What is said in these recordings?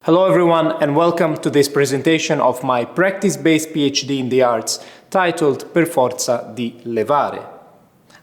Hello everyone and welcome to this presentation of my practice-based PhD in the arts titled Per Forza di Levare.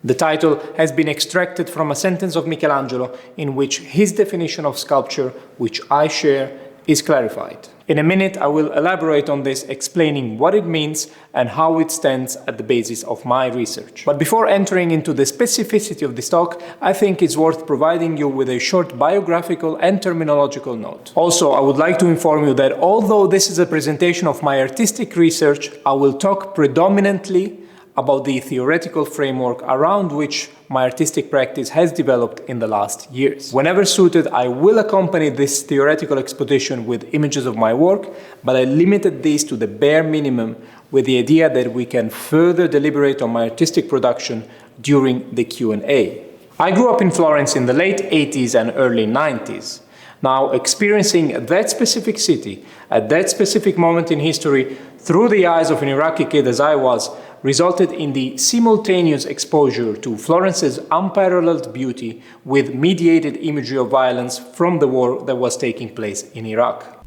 The title has been extracted from a sentence of Michelangelo in which his definition of sculpture, which I share, is clarified. In a minute I will elaborate on this, explaining what it means and how it stands at the basis of my research. But before entering into the specificity of this talk, I think it's worth providing you with a short biographical and terminological note. Also, I would like to inform you that although this is a presentation of my artistic research, I will talk predominantly about the theoretical framework around which my artistic practice has developed in the last years. Whenever suited, I will accompany this theoretical exposition with images of my work, but I limited these to the bare minimum with the idea that we can further deliberate on my artistic production during the Q&A. I grew up in Florence in the late 80s and early 90s. Now, experiencing that specific city at that specific moment in history through the eyes of an Iraqi kid as I was, resulted in the simultaneous exposure to Florence's unparalleled beauty with mediated imagery of violence from the war that was taking place in Iraq.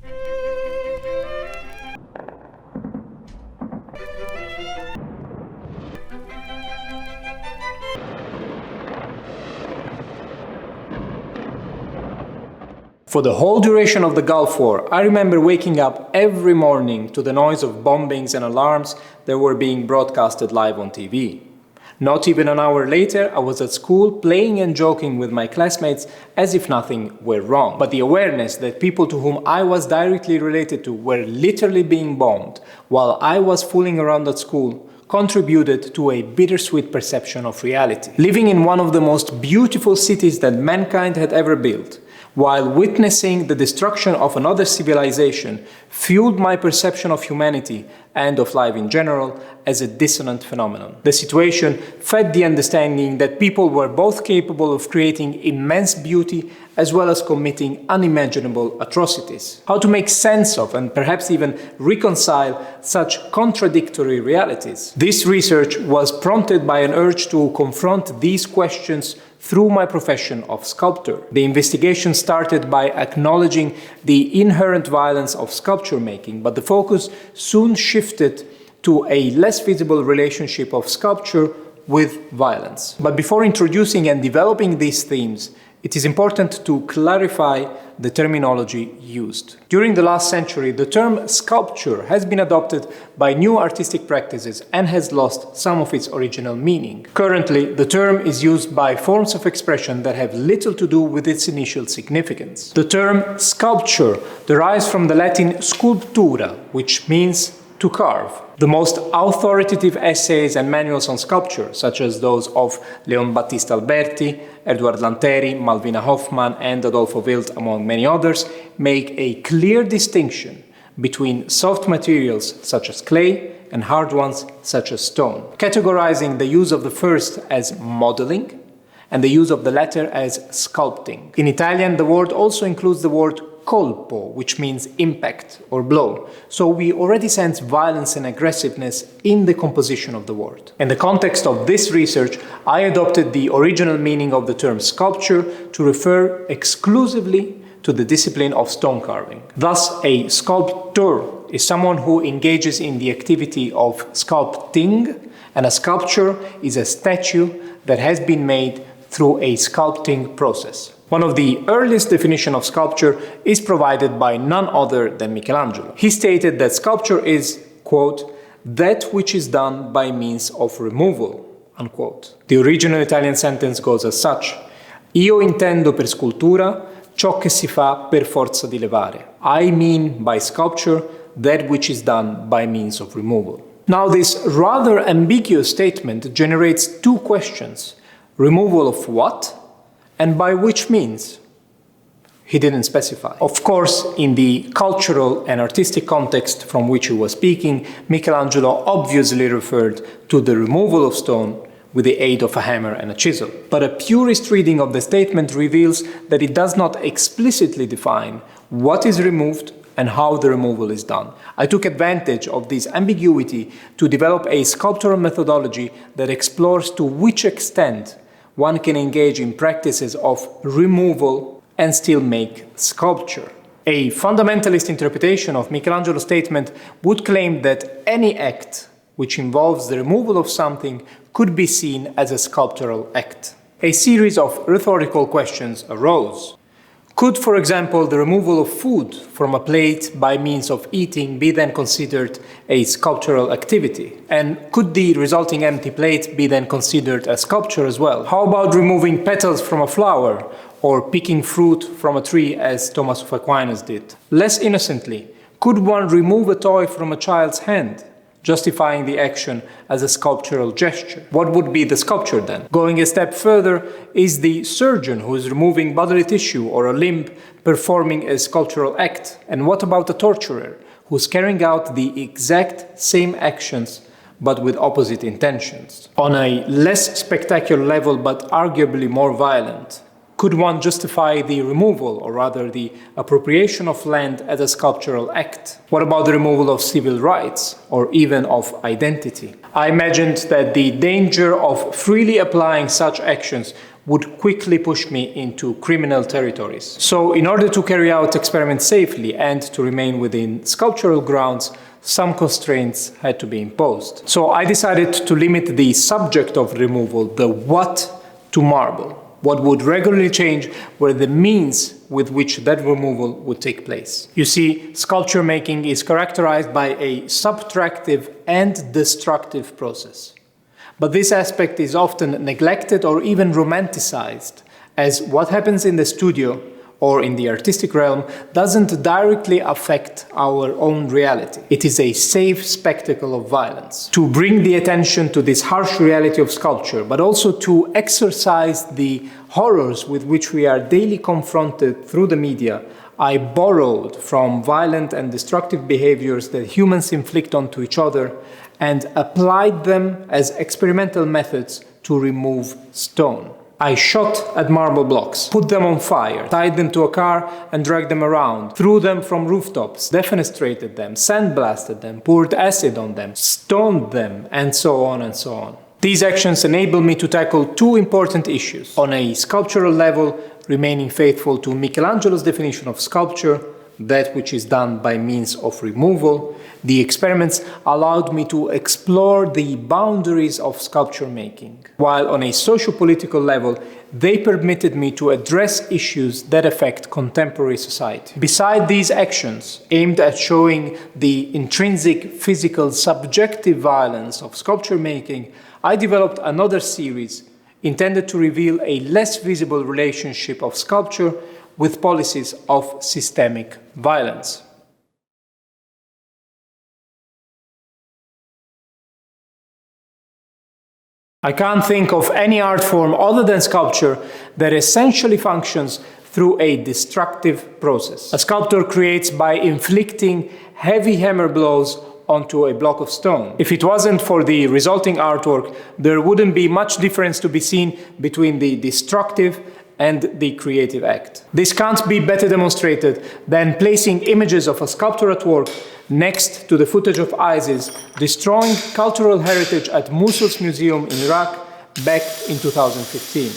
For the whole duration of the Gulf War, I remember waking up every morning to the noise of bombings and alarms that were being broadcasted live on TV. Not even an hour later, I was at school playing and joking with my classmates as if nothing were wrong. But the awareness that people to whom I was directly related to were literally being bombed while I was fooling around at school contributed to a bittersweet perception of reality. Living in one of the most beautiful cities that mankind had ever built, while witnessing the destruction of another civilization, fueled my perception of humanity and of life in general as a dissonant phenomenon. The situation fed the understanding that people were both capable of creating immense beauty as well as committing unimaginable atrocities. How to make sense of and perhaps even reconcile such contradictory realities? This research was prompted by an urge to confront these questions through my profession of sculptor. The investigation started by acknowledging the inherent violence of sculpture making, but the focus soon shifted to a less visible relationship of sculpture with violence. But before introducing and developing these themes, it is important to clarify the terminology used. During the last century, the term sculpture has been adopted by new artistic practices and has lost some of its original meaning. Currently, the term is used by forms of expression that have little to do with its initial significance. The term sculpture derives from the Latin sculptura, which means to carve. The most authoritative essays and manuals on sculpture, such as those of Leon Battista Alberti, Eduard Lanteri, Malvina Hoffman, and Adolfo Wild, among many others, make a clear distinction between soft materials such as clay and hard ones such as stone, categorizing the use of the first as modeling and the use of the latter as sculpting. In Italian, the word also includes the word colpo, which means impact or blow, so we already sense violence and aggressiveness in the composition of the word. In the context of this research, I adopted the original meaning of the term sculpture to refer exclusively to the discipline of stone carving. Thus, a sculptor is someone who engages in the activity of sculpting, and a sculpture is a statue that has been made through a sculpting process. One of the earliest definitions of sculpture is provided by none other than Michelangelo. He stated that sculpture is, quote, that which is done by means of removal, unquote. The original Italian sentence goes as such: Io intendo per scultura ciò che si fa per forza di levare. I mean by sculpture that which is done by means of removal. Now, this rather ambiguous statement generates two questions. Removal of what? And by which means? He didn't specify. Of course, in the cultural and artistic context from which he was speaking, Michelangelo obviously referred to the removal of stone with the aid of a hammer and a chisel. But a purist reading of the statement reveals that it does not explicitly define what is removed and how the removal is done. I took advantage of this ambiguity to develop a sculptural methodology that explores to which extent one can engage in practices of removal and still make sculpture. A fundamentalist interpretation of Michelangelo's statement would claim that any act which involves the removal of something could be seen as a sculptural act. A series of rhetorical questions arose. Could, for example, the removal of food from a plate by means of eating be then considered a sculptural activity? And could the resulting empty plate be then considered a sculpture as well? How about removing petals from a flower or picking fruit from a tree as Thomas of Aquinas did? Less innocently, could one remove a toy from a child's hand, justifying the action as a sculptural gesture? What would be the sculpture then? Going a step further, is the surgeon who is removing bodily tissue or a limb performing a sculptural act? And what about the torturer who is carrying out the exact same actions but with opposite intentions? On a less spectacular level but arguably more violent, could one justify the removal, or rather the appropriation of land as a sculptural act? What about the removal of civil rights, or even of identity? I imagined that the danger of freely applying such actions would quickly push me into criminal territories. So, in order to carry out experiments safely and to remain within sculptural grounds, some constraints had to be imposed. So I decided to limit the subject of removal, the what, to marble. What would regularly change were the means with which that removal would take place. You see, sculpture making is characterized by a subtractive and destructive process. But this aspect is often neglected or even romanticized, as what happens in the studio or in the artistic realm doesn't directly affect our own reality. It is a safe spectacle of violence. To bring the attention to this harsh reality of sculpture, but also to exorcise the horrors with which we are daily confronted through the media, I borrowed from violent and destructive behaviors that humans inflict onto each other and applied them as experimental methods to remove stone. I shot at marble blocks, put them on fire, tied them to a car and dragged them around, threw them from rooftops, defenestrated them, sandblasted them, poured acid on them, stoned them, and so on and so on. These actions enable me to tackle two important issues. On a sculptural level, remaining faithful to Michelangelo's definition of sculpture, that which is done by means of removal. The experiments allowed me to explore the boundaries of sculpture making, while on a socio-political level, they permitted me to address issues that affect contemporary society. Beside these actions, aimed at showing the intrinsic, physical, subjective violence of sculpture making, I developed another series intended to reveal a less visible relationship of sculpture with policies of systemic violence. I can't think of any art form other than sculpture that essentially functions through a destructive process. A sculptor creates by inflicting heavy hammer blows onto a block of stone. If it wasn't for the resulting artwork, there wouldn't be much difference to be seen between the destructive and the creative act. This can't be better demonstrated than placing images of a sculptor at work next to the footage of ISIS destroying cultural heritage at Mosul's museum in Iraq back in 2015.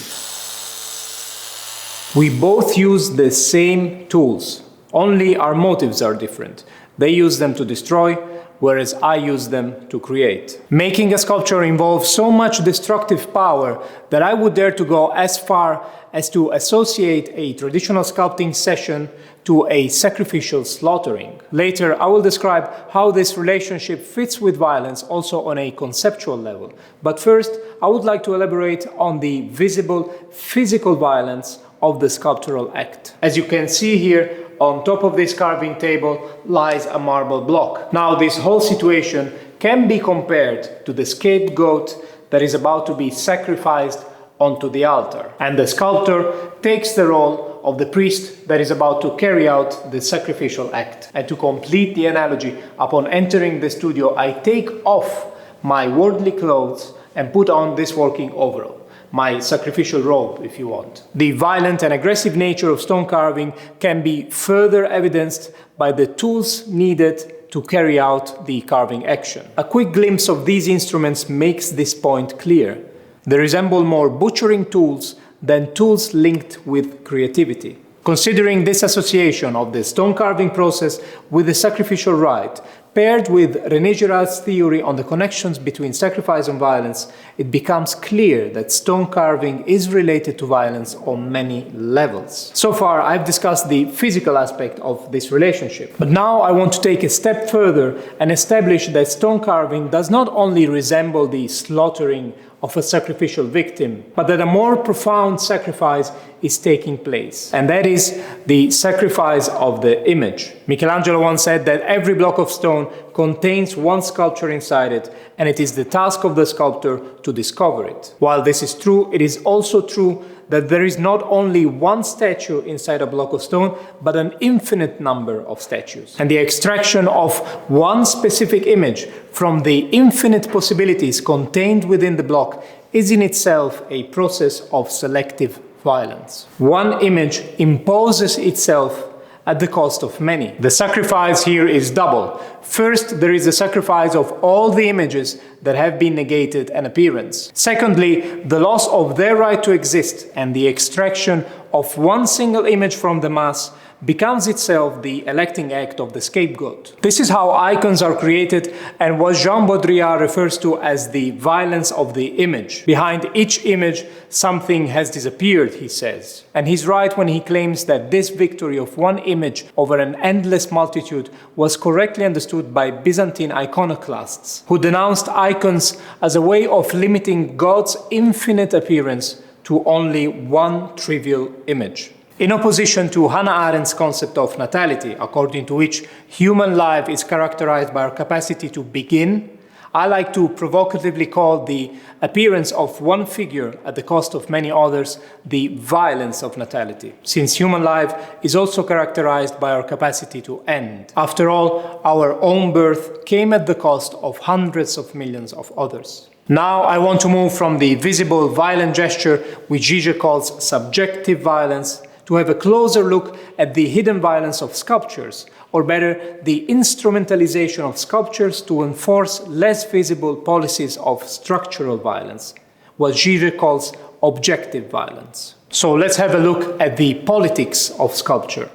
We both use the same tools, only our motives are different. They use them to destroy, whereas I use them to create. Making a sculpture involves so much destructive power that I would dare to go as far as to associate a traditional sculpting session to a sacrificial slaughtering. Later, I will describe how this relationship fits with violence also on a conceptual level. But first, I would like to elaborate on the visible physical violence of the sculptural act. As you can see here, on top of this carving table lies a marble block. Now, this whole situation can be compared to the scapegoat that is about to be sacrificed onto the altar. And the sculptor takes the role of the priest that is about to carry out the sacrificial act. And to complete the analogy, upon entering the studio, I take off my worldly clothes and put on this working overall. My sacrificial robe, if you want. The violent and aggressive nature of stone carving can be further evidenced by the tools needed to carry out the carving action. A quick glimpse of these instruments makes this point clear. They resemble more butchering tools than tools linked with creativity. Considering this association of the stone carving process with the sacrificial rite, paired with René Girard's theory on the connections between sacrifice and violence, it becomes clear that stone carving is related to violence on many levels. So far, I've discussed the physical aspect of this relationship. But now I want to take a step further and establish that stone carving does not only resemble the slaughtering of a sacrificial victim, but that a more profound sacrifice is taking place. And that is the sacrifice of the image. Michelangelo once said that every block of stone contains one sculpture inside it, and it is the task of the sculptor to discover it. While this is true, it is also true that there is not only one statue inside a block of stone, but an infinite number of statues. And the extraction of one specific image from the infinite possibilities contained within the block is in itself a process of selective violence. One image imposes itself at the cost of many. The sacrifice here is double. First, there is the sacrifice of all the images that have been negated an appearance. Secondly, the loss of their right to exist and the extraction of one single image from the mass becomes itself the electing act of the scapegoat. This is how icons are created and what Jean Baudrillard refers to as the violence of the image. Behind each image, something has disappeared, he says. And he's right when he claims that this victory of one image over an endless multitude was correctly understood by Byzantine iconoclasts, who denounced icons as a way of limiting God's infinite appearance to only one trivial image. In opposition to Hannah Arendt's concept of natality, according to which human life is characterized by our capacity to begin, I like to provocatively call the appearance of one figure at the cost of many others the violence of natality, since human life is also characterized by our capacity to end. After all, our own birth came at the cost of hundreds of millions of others. Now I want to move from the visible violent gesture, which Jaber calls subjective violence, to have a closer look at the hidden violence of sculptures, or better, the instrumentalization of sculptures to enforce less visible policies of structural violence, what Jaber calls objective violence. So let's have a look at the politics of sculpture.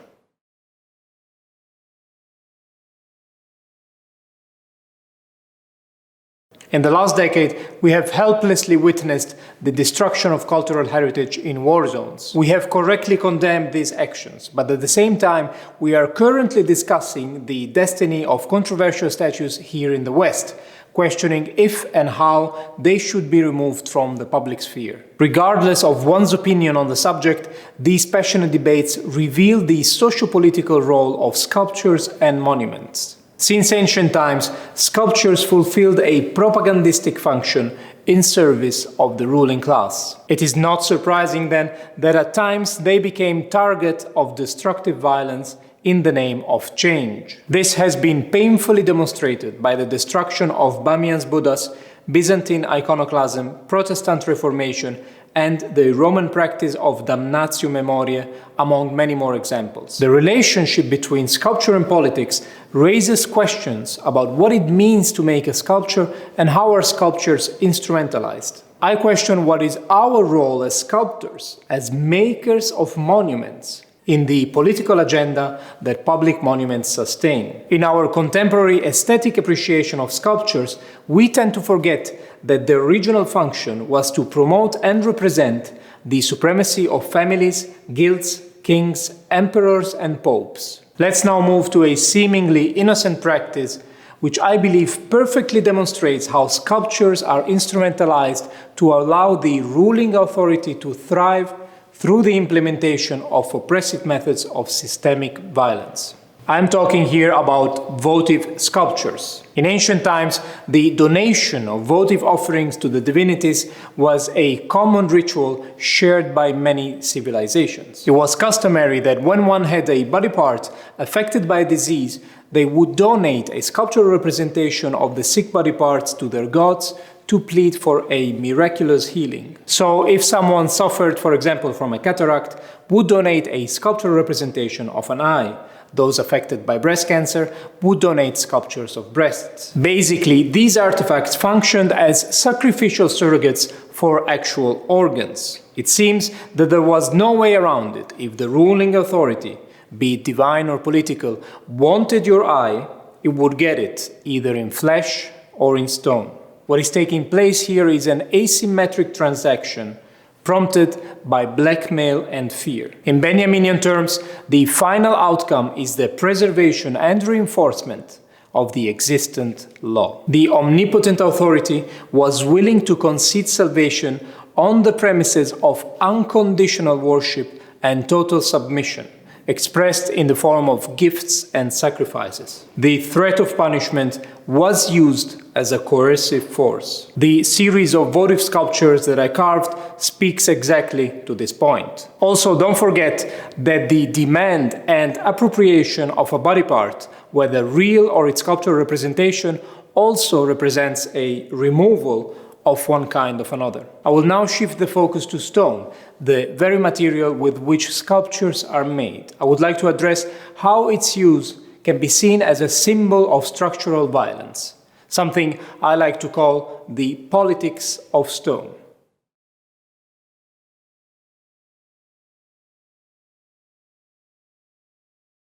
In the last decade, we have helplessly witnessed the destruction of cultural heritage in war zones. We have correctly condemned these actions, but at the same time, we are currently discussing the destiny of controversial statues here in the West, questioning if and how they should be removed from the public sphere. Regardless of one's opinion on the subject, these passionate debates reveal the socio-political role of sculptures and monuments. Since ancient times, sculptures fulfilled a propagandistic function in service of the ruling class. It is not surprising then that at times they became target of destructive violence in the name of change. This has been painfully demonstrated by the destruction of Bamiyan's Buddhas, Byzantine iconoclasm, Protestant Reformation, and the Roman practice of damnatio memoriae, among many more examples. The relationship between sculpture and politics raises questions about what it means to make a sculpture and how are sculptures instrumentalized. I question what is our role as sculptors, as makers of monuments, in the political agenda that public monuments sustain. In our contemporary aesthetic appreciation of sculptures, we tend to forget that their original function was to promote and represent the supremacy of families, guilds, kings, emperors, and popes. Let's now move to a seemingly innocent practice which I believe perfectly demonstrates how sculptures are instrumentalized to allow the ruling authority to thrive through the implementation of oppressive methods of systemic violence. I'm talking here about votive sculptures. In ancient times, the donation of votive offerings to the divinities was a common ritual shared by many civilizations. It was customary that when one had a body part affected by a disease, they would donate a sculptural representation of the sick body parts to their gods to plead for a miraculous healing. So if someone suffered, for example, from a cataract, would donate a sculptural representation of an eye. Those affected by breast cancer would donate sculptures of breasts. Basically, these artifacts functioned as sacrificial surrogates for actual organs. It seems that there was no way around it. If the ruling authority, be it divine or political, wanted your eye, it would get it, either in flesh or in stone. What is taking place here is an asymmetric transaction prompted by blackmail and fear. In Benjaminian terms, the final outcome is the preservation and reinforcement of the existent law. The omnipotent authority was willing to concede salvation on the premises of unconditional worship and total submission, expressed in the form of gifts and sacrifices. The threat of punishment was used as a coercive force. The series of votive sculptures that I carved speaks exactly to this point. Also, don't forget that the demand and appropriation of a body part, whether real or its sculptural representation, also represents a removal of one kind of another. I will now shift the focus to stone, the very material with which sculptures are made. I would like to address how its use can be seen as a symbol of structural violence, something I like to call the politics of stone.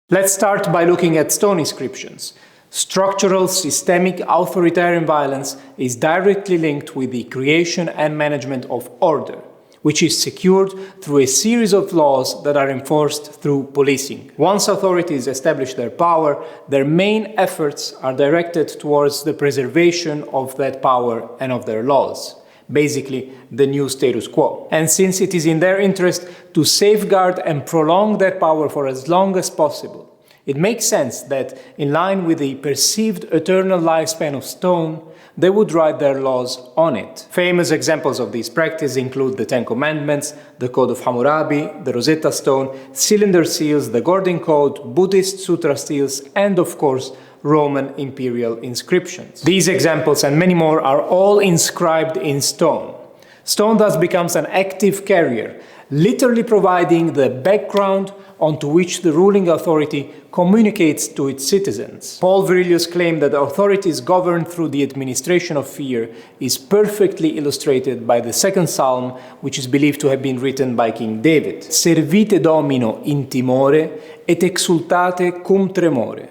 Let's start by looking at stone inscriptions. Structural, systemic, authoritarian violence is directly linked with the creation and management of order, which is secured through a series of laws that are enforced through policing. Once authorities establish their power, their main efforts are directed towards the preservation of that power and of their laws. Basically, the new status quo. And since it is in their interest to safeguard and prolong that power for as long as possible, it makes sense that, in line with the perceived eternal lifespan of stone, they would write their laws on it. Famous examples of this practice include the Ten Commandments, the Code of Hammurabi, the Rosetta Stone, cylinder seals, the Gordon Code, Buddhist sutra seals, and of course, Roman imperial inscriptions. These examples and many more are all inscribed in stone. Stone thus becomes an active carrier, literally providing the background onto which the ruling authority communicates to its citizens. Paul Virilius claimed that authority is governed through the administration of fear is perfectly illustrated by the second psalm, which is believed to have been written by King David. Servite Domino in timore et exultate cum tremore.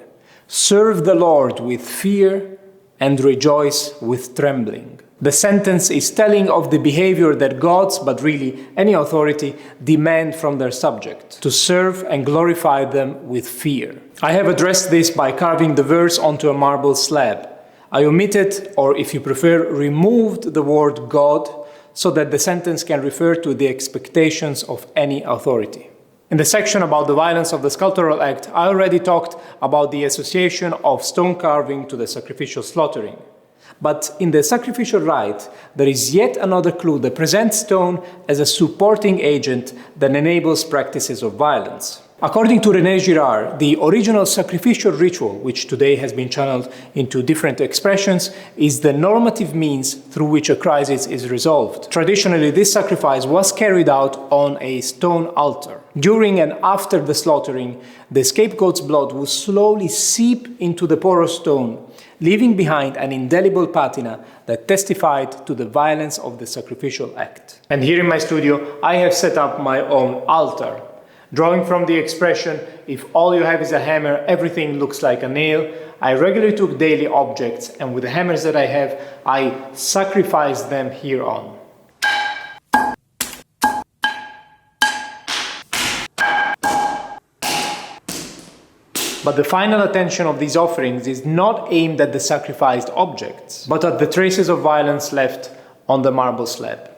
Serve the Lord with fear and rejoice with trembling. The sentence is telling of the behavior that gods, but really any authority, demand from their subject, to serve and glorify them with fear. I have addressed this by carving the verse onto a marble slab. I omitted, or if you prefer, removed the word God so that the sentence can refer to the expectations of any authority. In the section about the violence of the sculptural act, I already talked about the association of stone carving to the sacrificial slaughtering. But in the sacrificial rite, there is yet another clue that presents stone as a supporting agent that enables practices of violence. According to René Girard, the original sacrificial ritual, which today has been channeled into different expressions, is the normative means through which a crisis is resolved. Traditionally, this sacrifice was carried out on a stone altar. During and after the slaughtering, the scapegoat's blood would slowly seep into the porous stone, leaving behind an indelible patina that testified to the violence of the sacrificial act. And here in my studio, I have set up my own altar. Drawing from the expression, if all you have is a hammer, everything looks like a nail, I regularly took daily objects, and with the hammers that I have, I sacrifice them hereon. But the final attention of these offerings is not aimed at the sacrificed objects, but at the traces of violence left on the marble slab.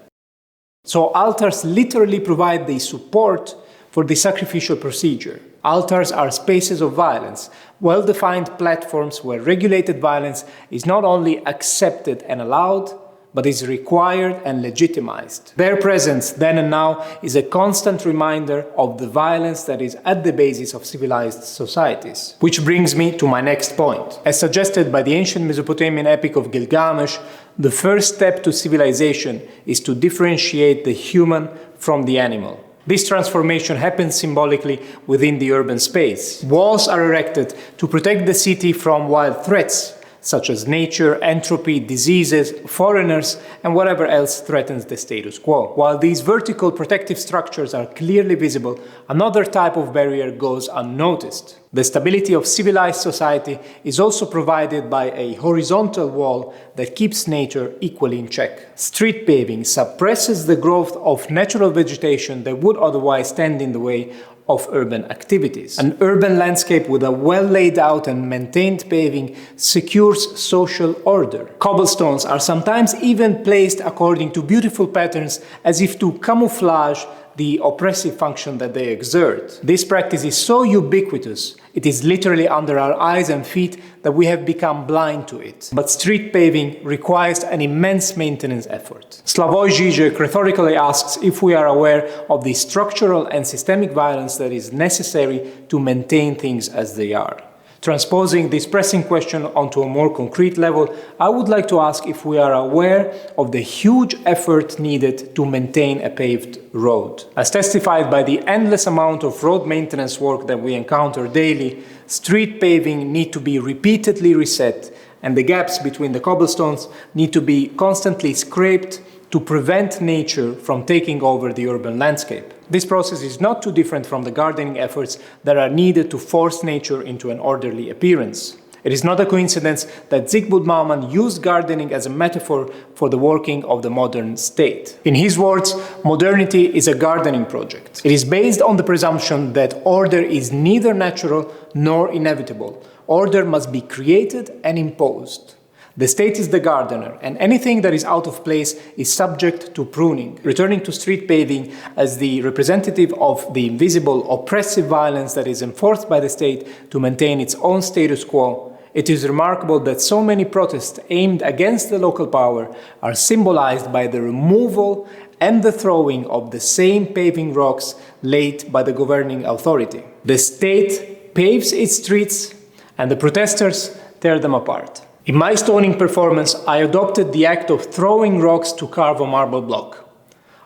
So altars literally provide the support for the sacrificial procedure. Altars are spaces of violence, well-defined platforms where regulated violence is not only accepted and allowed, but is required and legitimized. Their presence, then and now, is a constant reminder of the violence that is at the basis of civilized societies. Which brings me to my next point. As suggested by the ancient Mesopotamian epic of Gilgamesh, the first step to civilization is to differentiate the human from the animal. This transformation happens symbolically within the urban space. Walls are erected to protect the city from wild threats, such as nature, entropy, diseases, foreigners, and whatever else threatens the status quo. While these vertical protective structures are clearly visible, another type of barrier goes unnoticed. The stability of civilized society is also provided by a horizontal wall that keeps nature equally in check. Street paving suppresses the growth of natural vegetation that would otherwise stand in the way of urban activities. An urban landscape with a well laid out and maintained paving secures social order. Cobblestones are sometimes even placed according to beautiful patterns as if to camouflage the oppressive function that they exert. This practice is so ubiquitous, it is literally under our eyes and feet that we have become blind to it. But street paving requires an immense maintenance effort. Slavoj Žižek rhetorically asks if we are aware of the structural and systemic violence that is necessary to maintain things as they are. Transposing this pressing question onto a more concrete level, I would like to ask if we are aware of the huge effort needed to maintain a paved road. As testified by the endless amount of road maintenance work that we encounter daily, street paving need to be repeatedly reset, and the gaps between the cobblestones need to be constantly scraped to prevent nature from taking over the urban landscape. This process is not too different from the gardening efforts that are needed to force nature into an orderly appearance. It is not a coincidence that Zygmunt Bauman used gardening as a metaphor for the working of the modern state. In his words, modernity is a gardening project. It is based on the presumption that order is neither natural nor inevitable. Order must be created and imposed. The state is the gardener, and anything that is out of place is subject to pruning. Returning to street paving as the representative of the invisible, oppressive violence that is enforced by the state to maintain its own status quo, it is remarkable that so many protests aimed against the local power are symbolized by the removal and the throwing of the same paving rocks laid by the governing authority. The state paves its streets, and the protesters tear them apart. In my stoning performance, I adopted the act of throwing rocks to carve a marble block.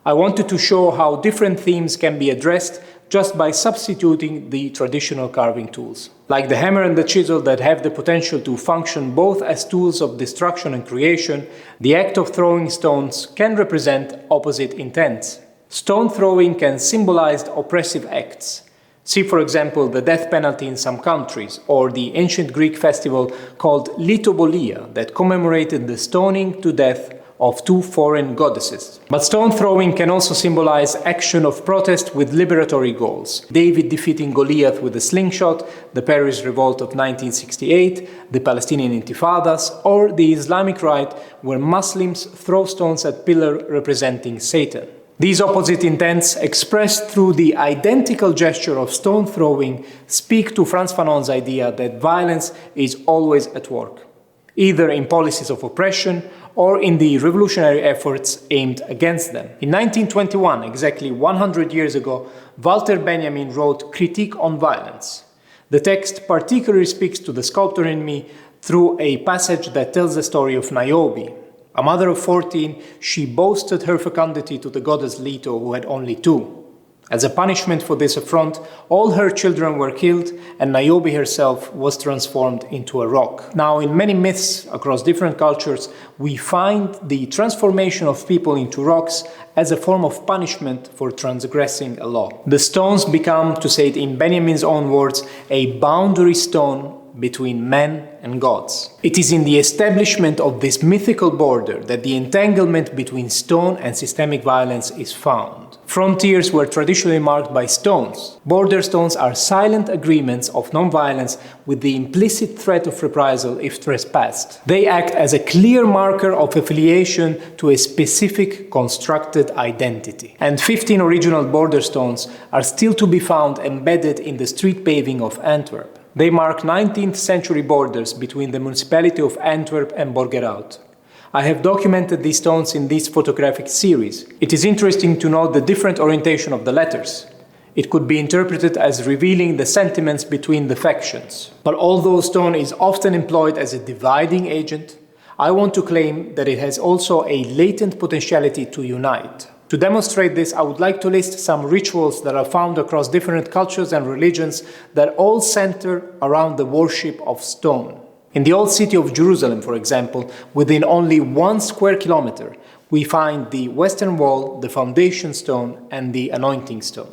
I wanted to show how different themes can be addressed just by substituting the traditional carving tools. Like the hammer and the chisel that have the potential to function both as tools of destruction and creation, the act of throwing stones can represent opposite intents. Stone throwing can symbolize oppressive acts. See, for example, the death penalty in some countries, or the ancient Greek festival called Litobolia that commemorated the stoning to death of two foreign goddesses. But stone throwing can also symbolize action of protest with liberatory goals. David defeating Goliath with a slingshot, the Paris Revolt of 1968, the Palestinian Intifadas, or the Islamic Rite where Muslims throw stones at pillars representing Satan. These opposite intents, expressed through the identical gesture of stone throwing, speak to Frantz Fanon's idea that violence is always at work, either in policies of oppression or in the revolutionary efforts aimed against them. In 1921, exactly 100 years ago, Walter Benjamin wrote Critique on Violence. The text particularly speaks to the sculptor in me through a passage that tells the story of Niobe. A mother of 14, she boasted her fecundity to the goddess Leto, who had only 2. As a punishment for this affront, all her children were killed, and Niobe herself was transformed into a rock. Now, in many myths across different cultures, we find the transformation of people into rocks as a form of punishment for transgressing a law. The stones become, to say it in Benjamin's own words, a boundary stone between men and gods. It is in the establishment of this mythical border that the entanglement between stone and systemic violence is found. Frontiers were traditionally marked by stones. Border stones are silent agreements of non-violence with the implicit threat of reprisal if trespassed. They act as a clear marker of affiliation to a specific constructed identity. And 15 original border stones are still to be found embedded in the street paving of Antwerp. They mark 19th century borders between the municipality of Antwerp and Borgerhout. I have documented these stones in this photographic series. It is interesting to note the different orientation of the letters. It could be interpreted as revealing the sentiments between the factions. But although stone is often employed as a dividing agent, I want to claim that it has also a latent potentiality to unite. To demonstrate this, I would like to list some rituals that are found across different cultures and religions that all center around the worship of stone. In the old city of Jerusalem, for example, within only 1 square kilometer, we find the Western Wall, the foundation stone, and the anointing stone.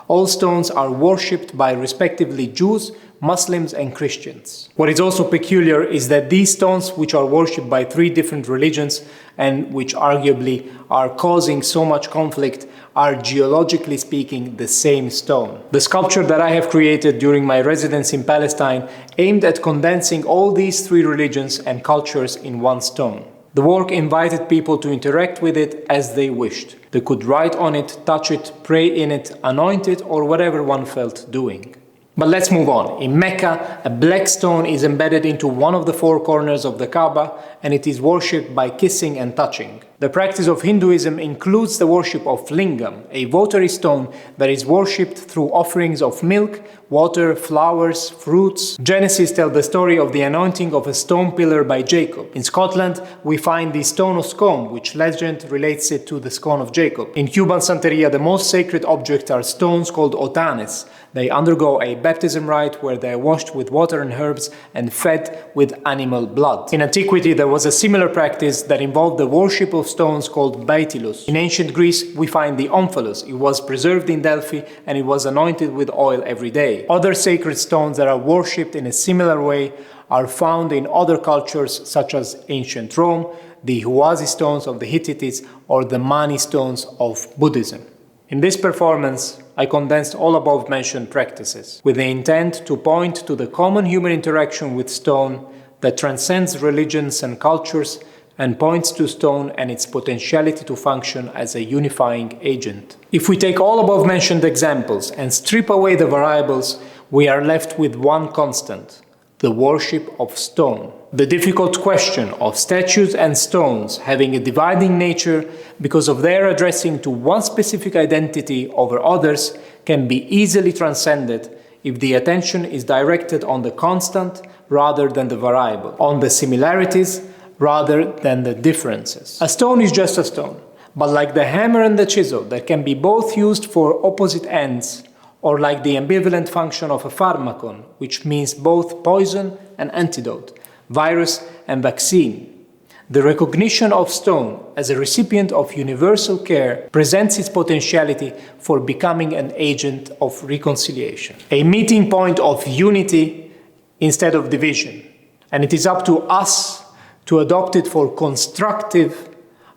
All stones are worshipped by respectively Jews, Muslims, and Christians. What is also peculiar is that these stones, which are worshipped by 3 different religions and which arguably are causing so much conflict, are geologically speaking the same stone. The sculpture that I have created during my residence in Palestine aimed at condensing all these 3 religions and cultures in one stone. The work invited people to interact with it as they wished. They could write on it, touch it, pray in it, anoint it, or whatever one felt doing. But let's move on. In Mecca, a black stone is embedded into one of the 4 corners of the Kaaba, and it is worshipped by kissing and touching. The practice of Hinduism includes the worship of lingam, a watery stone that is worshipped through offerings of milk, water, flowers, fruits. Genesis tells the story of the anointing of a stone pillar by Jacob. In Scotland, we find the stone of Scone, which legend relates it to the scone of Jacob. In Cuban Santeria, the most sacred objects are stones called otanes. They undergo a baptism rite where they are washed with water and herbs and fed with animal blood. In antiquity, there was a similar practice that involved the worship of stones called baitilus. In ancient Greece, we find the omphalos. It was preserved in Delphi and it was anointed with oil every day. Other sacred stones that are worshipped in a similar way are found in other cultures such as ancient Rome, the Huasi stones of the Hittites, or the Mani stones of Buddhism. In this performance, I condensed all above mentioned practices with the intent to point to the common human interaction with stone that transcends religions and cultures and points to stone and its potentiality to function as a unifying agent. If we take all above mentioned examples and strip away the variables, we are left with one constant: the worship of stone. The difficult question of statues and stones having a dividing nature because of their addressing to one specific identity over others can be easily transcended if the attention is directed on the constant rather than the variable, on the similarities rather than the differences. A stone is just a stone, but like the hammer and the chisel that can be both used for opposite ends, or like the ambivalent function of a pharmacon, which means both poison and antidote, virus and vaccine. The recognition of stone as a recipient of universal care presents its potentiality for becoming an agent of reconciliation, a meeting point of unity instead of division. And it is up to us to adopt it for constructive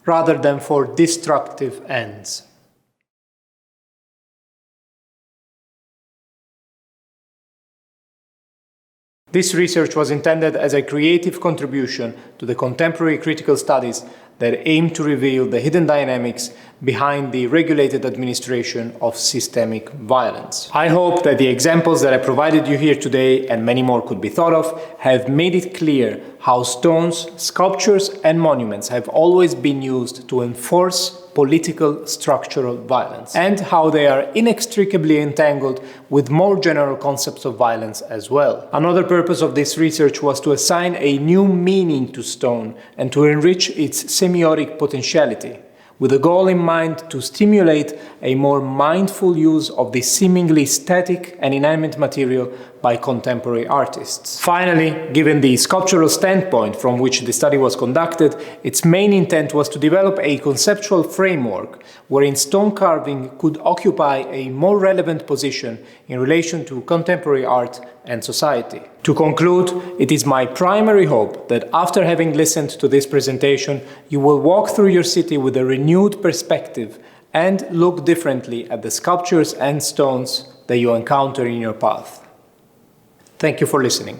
rather than for destructive ends. This research was intended as a creative contribution to the contemporary critical studies that aim to reveal the hidden dynamics behind the regulated administration of systemic violence. I hope that the examples that I provided you here today, and many more could be thought of, have made it clear how stones, sculptures, and monuments have always been used to enforce political structural violence, and how they are inextricably entangled with more general concepts of violence as well. Another purpose of this research was to assign a new meaning to stone and to enrich its semiotic potentiality, with a goal in mind to stimulate a more mindful use of this seemingly static and inanimate material by contemporary artists. Finally, given the sculptural standpoint from which the study was conducted, its main intent was to develop a conceptual framework wherein stone carving could occupy a more relevant position in relation to contemporary art and society. To conclude, it is my primary hope that after having listened to this presentation, you will walk through your city with a renewed perspective and look differently at the sculptures and stones that you encounter in your path. Thank you for listening.